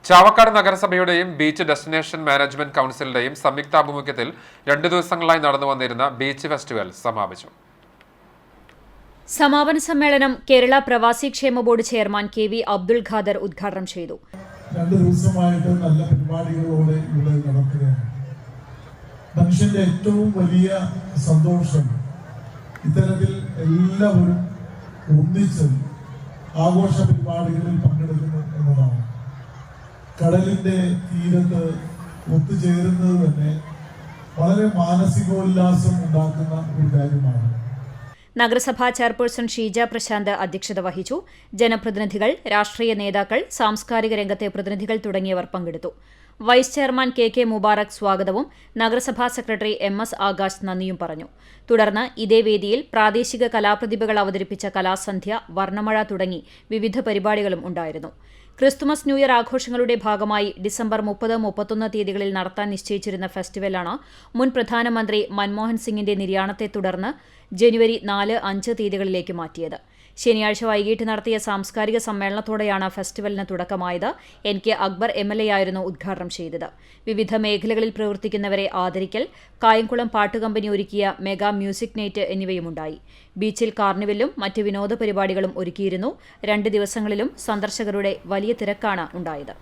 Chavakkad നഗരസഭയുടെയും beach destination management കൗൺസിലിന്റെയും സംയുക്താഭിമുഖ്യത്തിൽ 2 ദിവസങ്ങളായി നടന്നു വന്നിരുന്ന ബീച്ച് ഫെസ്റ്റിവൽ സമാപിച്ചു. സമാപന സമ്മേളനം കേരള പ്രവാസി ക്ഷേമ board chairman KV Abdul Khader ഉദ്ഘാടനം ചെയ്തു. 2 ദിവസമായിട്ട് നല്ല പരിപാടികളോടെ ഇവിടെ നടക്കുകയാണ്. മനുഷ്യന്റെ ഏറ്റവും വലിയ സന്തോഷം ഇത്തരത്തിൽ എല്ലാവരും ഒന്നിച്ച് ആഘോഷ പരിപാടികളിൽ പങ്കെടുക്കുന്നു എന്നതാണ്. കടലിന്റെ തീരത്ത് ഒത്തുചേരുന്നത് തന്നെ വളരെ മാനസികോല്ലാസം ഉണ്ടാക്കുന്ന ഒരു കാര്യമാണ്. നഗരസഭാ ചെയർപേഴ്സൺ ഷീജ പ്രശാന്ത് അധ്യക്ഷത വഹിച്ചു. ജനപ്രതിനിധികൾ, രാഷ്ട്രീയ നേതാക്കൾ, സാംസ്കാരിക രംഗത്തെ പ്രതിനിധികൾ തുടങ്ങിയവർ പങ്കെടുത്തു. വൈസ് ചെയർമാൻ KK മുബാറക് സ്വാഗതവും നഗരസഭാ സെക്രട്ടറി MS ആകാശ് നന്ദിയും പറഞ്ഞു. തുടർന്ന് ഇതേ വേദിയിൽ പ്രാദേശിക കലാപ്രതിഭകൾ അവതരിപ്പിച്ച കലാസന്ധ്യ, വർണ്ണമഴ തുടങ്ങി വിവിധ പരിപാടികളും ഉണ്ടായിരുന്നു. ക്രിസ്തുമസ് ന്യൂ ഇയർ ആഘോഷങ്ങളുടെ ഭാഗമായി ഡിസംബർ 30, 31 തീയതികളിൽ നടത്താൻ നിശ്ചയിച്ചിരുന്ന ഫെസ്റ്റിവലാണ് മുൻ പ്രധാനമന്ത്രി മൻമോഹൻ സിംഗിന്റെ നിര്യാണത്തെ തുടർന്ന് ജനുവരി 4, 5 തീയതികളിലേക്ക് മാറ്റിയത്. ശനിയാഴ്ച വൈകിട്ട് നടത്തിയ സാംസ്കാരിക സമ്മേളനത്തോടെയാണ് ഫെസ്റ്റിവലിന് തുടക്കമായത്. NK അക്ബർ MLA ആയിരുന്നു ഉദ്ഘാടനം ചെയ്തത്. വിവിധ മേഖലകളിൽ പ്രവർത്തിക്കുന്നവരെ ആദരിക്കൽ, കായംകുളം പാട്ടുകമ്പനി ഒരുക്കിയ മെഗാ മ്യൂസിക് നൈറ്റ് എന്നിവയുമുണ്ടായി. ബീച്ചിൽ കാർണിവലും മറ്റ് വിനോദ പരിപാടികളും ഒരുക്കിയിരുന്നു. 2 ദിവസങ്ങളിലും സന്ദർശകരുടെ വലിയ തിരക്കാണ് ഉണ്ടായത്.